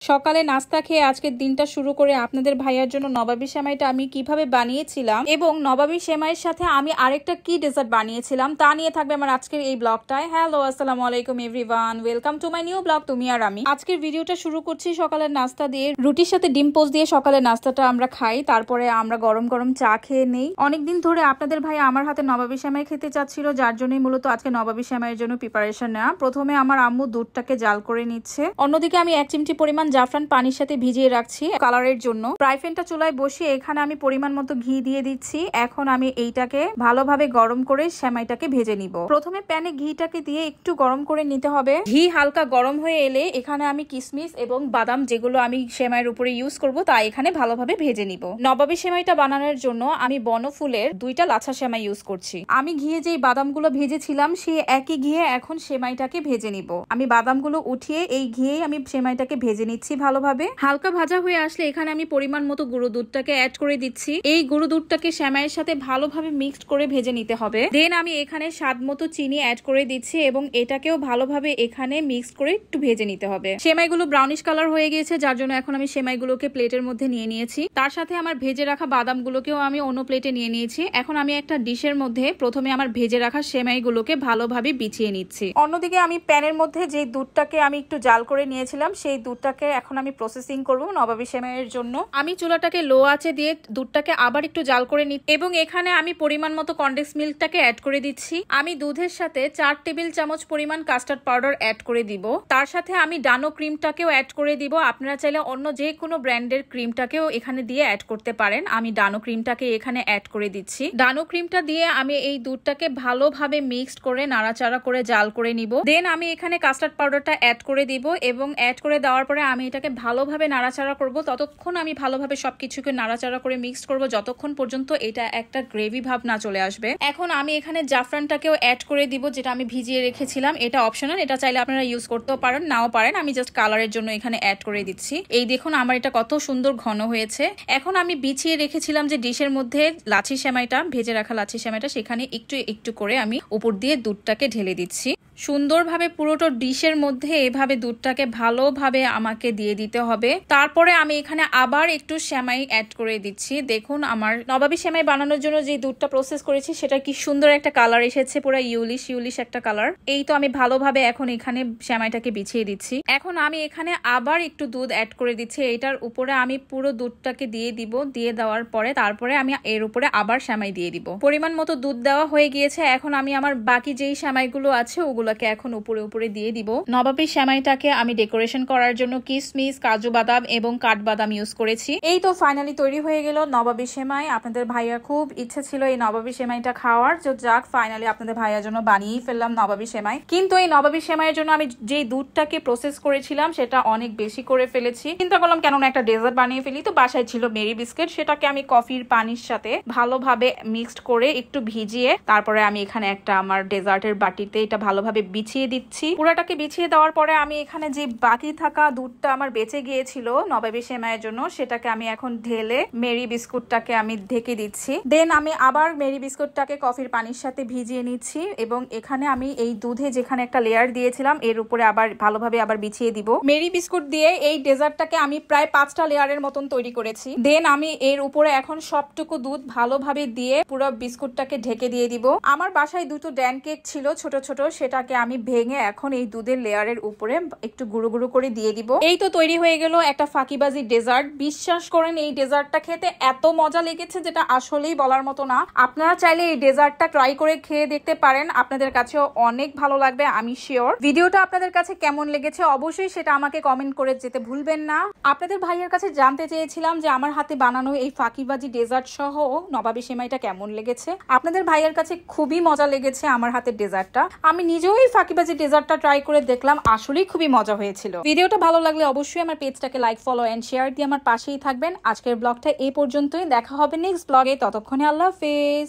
সকালে নাস্তা খেয়ে আজকের দিনটা শুরু করে আপনাদের ভাইয়ার জন্য নবাবী সেমাইটা আমি কিভাবে বানিয়েছিলাম এবং নবাবী সেমাইয়ের সাথে আমি আরেকটা কি ডেজার্ট বানিয়েছিলাম তা নিয়ে থাকবে আমার আজকের এই ব্লগটায়। হ্যালো, আসসালামু আলাইকুম everyone, welcome to my new blog তুমি আর আমি। আজকের ভিডিওটা শুরু করছি সকালের নাস্তা দিয়ে। রুটির সাথে ডিম পোস্ট দিয়ে সকালের নাস্তাটা আমরা খাই, তারপরে আমরা গরম গরম চা খেয়ে নেই। অনেকদিন ধরে আপনাদের ভাই আমার হাতে নবাবী সেমাই খেতে চাচ্ছিল, যার জন্যই মূলত আজকে নবাবী সেমাইয়ের জন্য প্রিপারেশন নেওয়া। প্রথমে আমার আম্মু দুধটাকে জাল করে নিচ্ছে, অন্যদিকে আমি 1 চিমটি পরিমাণ জাফরান পানির সাথে ভিজিয়ে রাখছি কালারের জন্য। ফ্রাই প্যানটা চুলায় বসিয়ে এখানে আমি পরিমাণ মতো ঘি দিয়ে দিচ্ছি। এখন আমি এইটাকে ভালোভাবে গরম করে সেমাইটাকে ভেজে নিব। প্রথমে প্যানে ঘিটাকে দিয়ে একটু গরম করে নিতে হবে। ঘি হালকা গরম হয়ে এলে এখানে আমি কিশমিশ এবং বাদাম, যেগুলো আমি সেমাইয়ের উপরে ইউজ করব, তা এখানে ভালোভাবে ভেজে নিব। নবাবী সেমাইটা বানানোর জন্য আমি বনফুলের 2টা লাচ্ছা সেমাই ইউজ করছি। আমি ঘিয়ে যেই বাদামগুলো ভেজেছিলাম সেই একই ঘিয়ে এখন সেমাইটাকে ভেজে নিব। আমি বাদামগুলো উঠিয়ে এই ঘিয়ে আমি সেমাইটাকে ভেজে নিচ্ছি ভালোভাবে। হালকা ভাজা হয়ে আসলে এখানে আমি পরিমাণ মতো গুঁড়ো দুধটাকে অ্যাড করে দিচ্ছি। এই গুঁড়ো দুধটাকে সেমাইয়ের সাথে ভালোভাবে মিক্সড করে ভেজে নিতে হবে। দেন আমি এখানে স্বাদ মতো চিনি অ্যাড করে দিচ্ছি এবং এটাকেও ভালোভাবে এখানে মিক্স করে একটু ভেজে নিতে হবে। সেমাইগুলো ব্রাউনিশ কালার হয়ে গিয়েছে, যার জন্য এখন আমি সেমাইগুলোকে প্লেটের মধ্যে নিয়ে নিয়েছি। তার সাথে আমার ভেজে রাখা বাদামগুলোকেও আমি অন্য প্লেটে নিয়ে নিয়েছি। এখন আমি একটা ডিশের মধ্যে প্রথমে আমার ভেজে রাখা সেমাইগুলোকে ভালোভাবে বিছিয়ে নিচ্ছি। অন্যদিকে আমি প্যানের মধ্যে যে দুধটাকে আমি একটু জাল করে নিয়েছিলাম সেই দুধটাকে এখন আমি প্রসেসিং করব নবাবী সেমাইয়ের জন্য। আমি চুলাটাকে লো আঁচে দিয়ে দুধটাকে আবার একটু জাল করে নিই এবং এখানে আমি পরিমাণ মতো কনডেন্স মিল্কটাকে অ্যাড করে দিচ্ছি। আমি দুধের সাথে 4 টেবিল চামচ পরিমাণ কাস্টার্ড পাউডার অ্যাড করে দিব। তার সাথে আমি ডানো ক্রিমটাকেও অ্যাড করে দিব। আপনারা চাইলে অন্য যে কোনো ব্র্যান্ডের ক্রিমটাকেও এখানে দিয়ে অ্যাড করতে পারেন। আমি ডানো ক্রিমটাকে এখানে অ্যাড করে দিচ্ছি। ডানো ক্রিমটা দিয়ে আমি এই দুধটাকে ভালোভাবে মিক্সড করে নাড়াচাড়া করে জাল করে নিব। দেন আমি এখানে কাস্টার্ড পাউডারটা অ্যাড করে দিব এবং অ্যাড করে দেওয়ার পরে আমি এটাকে ভালোভাবে নাড়াচাড়া করব। ততক্ষণ আমি ভালোভাবে সবকিছুকে নাড়াচাড়া করে মিক্স করব যতক্ষণ পর্যন্ত এটা একটা গ্রেভি ভাব না চলে আসবে। এখন আমি এখানে জাফরানটাকেও অ্যাড করে দিব, যেটা আমি ভিজিয়ে রেখেছিলাম। এটা অপশনাল, এটা চাইলে আপনারা ইউজ করতেও পারেন, নাও পারেন। আমি জাস্ট কালারের জন্য এখানে অ্যাড করে দিচ্ছি। এই দেখুন আমার এটা কত সুন্দর ঘন হয়েছে। এখন আমি বিছিয়ে রেখেছিলাম যে ডিশের মধ্যে লাচ্ছি সেমাইটা, ভেজে রাখা লাচ্ছি সেমাইটা, সেখানে একটু একটু করে আমি উপর দিয়ে দুধটাকে ঢেলে দিচ্ছি। সুন্দরভাবে পুরোটা ডিশের মধ্যে এভাবে দুধটাকে ভালোভাবে আমাকে দিয়ে দিতে হবে। তারপরে আমি এখানে আবার একটু সেমাই অ্যাড করে দিচ্ছি। দেখুন আমার নবাবী সেমাই বানানোর জন্য যে দুধটা প্রসেস করেছি সেটা কি সুন্দর একটা কালার এসেছে, পুরো ইউলিশ একটা কালার। এই তো আমি ভালোভাবে এখন এখানে সেমাইটাকে বিছিয়ে দিচ্ছি। এখন আমি এখানে আবার একটু দুধ অ্যাড করে দিচ্ছি। এটার উপরে আমি পুরো দুধটাকে দিয়ে দিব। দিয়ে দেওয়ার পরে তারপরে আমি এর উপরে আবার সেমাই দিয়ে দিব। পরিমাণ মতো দুধ দেওয়া হয়ে গিয়েছে। এখন আমি আমার বাকি যেই সেমাইগুলো আছে ওগুলোকে এখন উপরে উপরে দিয়ে দিব। নবাবী সেমাইটাকে আমি ডেকোরেশন করার জন্য কিশমিশ, কাজু বাদাম এবং কাঠবাদাম ইউজ করেছি। এই তো ফাইনালি তৈরি হয়ে গেল নবাবী সেমাই। আপনাদের ভাইয়া খুব ইচ্ছে ছিল এই নবাবী সেমাইটা খাওয়ার, তো যাক ফাইনালি আপনাদের ভাইয়ার জন্য বানিয়েই ফেললাম নবাবী সেমাই। কিন্তু এই নবাবী সেমাইয়ের জন্য আমি যেই দুধটাকে প্রসেস করেছিলাম সেটা অনেক বেশি করে ফেলেছি। চিন্তা করলাম কেননা একটা ডেজার্ট বানিয়ে ফেলি। তো বাসায় ছিল মেরি বিস্কিট, সেটাকে আমি কফির পানির সাথে ভালোভাবে মিক্সড করে একটু ভিজিয়ে তারপরে আমি এখানে একটা আমার ডেজার্টের বাটিতে এটা ভালোভাবে বিছিয়ে দিচ্ছি। পুরাটাকে বিছিয়ে দেওয়ার পরে আমি এখানে যে বাকি থাকা দুধটা আমার বেঁচে গিয়েছিল নবাবী সেমাইয়ের জন্য সেটাকে আমি এখন ঢেলে মেরি বিস্কুটটাকে আমি ঢেকে দিচ্ছি। দেন আমি আবার মেরি বিস্কুটটাকে কফির পানির সাথে ভিজিয়ে নিচ্ছি এবং এখানে আমি এই দুধে যেখানে একটা লেয়ার দিয়েছিলাম এর উপরে আবার ভালোভাবে আবার বিছিয়ে দিব। মেরি বিস্কুট দিয়ে এই ডেজার্টটাকে আমি প্রায় 5টা লেয়ারের মতন তৈরি করেছি। দেন আমি এর উপরে এখন সবটুকু দুধ ভালোভাবে দিয়ে পুরো বিস্কুটটাকে ঢেকে দিয়ে দিব। আমার বাসায় 2টো ড্যান কেক ছিল ছোট ছোট, সেটাকে আমি ভেঙে এখন এই দুধের লেয়ারের উপরে একটু গুঁড়ো গুঁড়ো করে দিয়ে দিব। এই তো তৈরি হয়ে গেল একটা ফাঁকিবাজি ডেজার্ট। বিশ্বাস করেন এই ডেজার্টটা খেতে এত মজা লেগেছে যেটা আসলেই বলার মতো না। আপনারা চাইলে এই ডেজার্টটা ট্রাই করে খেয়ে দেখতে পারেন, আপনাদের কাছেও অনেক ভালো লাগবে আমি শিওর। ভিডিওটা আপনাদের কাছে কেমন লেগেছে অবশ্যই সেটা আমাকে কমেন্ট করে যেতে ভুলবেন না। আপনাদের ভাইয়ের কাছে জানতে চেয়েছিলাম যে আমার হাতে বানানো এই ফাঁকিবাজি ডেজার্ট সহ নবাবী সেমাইটা কেমন লেগেছে। আপনাদের ভাইয়ের কাছে খুবই মজা লেগেছে আমার হাতের ডেজার্টটা। আমি নিজেও এই ফাঁকিবাজি ডেজার্টটা ট্রাই করে দেখলাম, আসলেই খুবই মজা হয়েছিল। ভিডিওটা ভালো লাগলে অবশ্যই আমার পেজটাকে লাইক, ফলো এন্ড শেয়ার দিয়ে আমার পাশেই থাকবেন। আজকের ব্লগটা এই পর্যন্তই, দেখা হবে নেক্সট ব্লগে। ততক্ষণে আল্লাহ হাফেজ।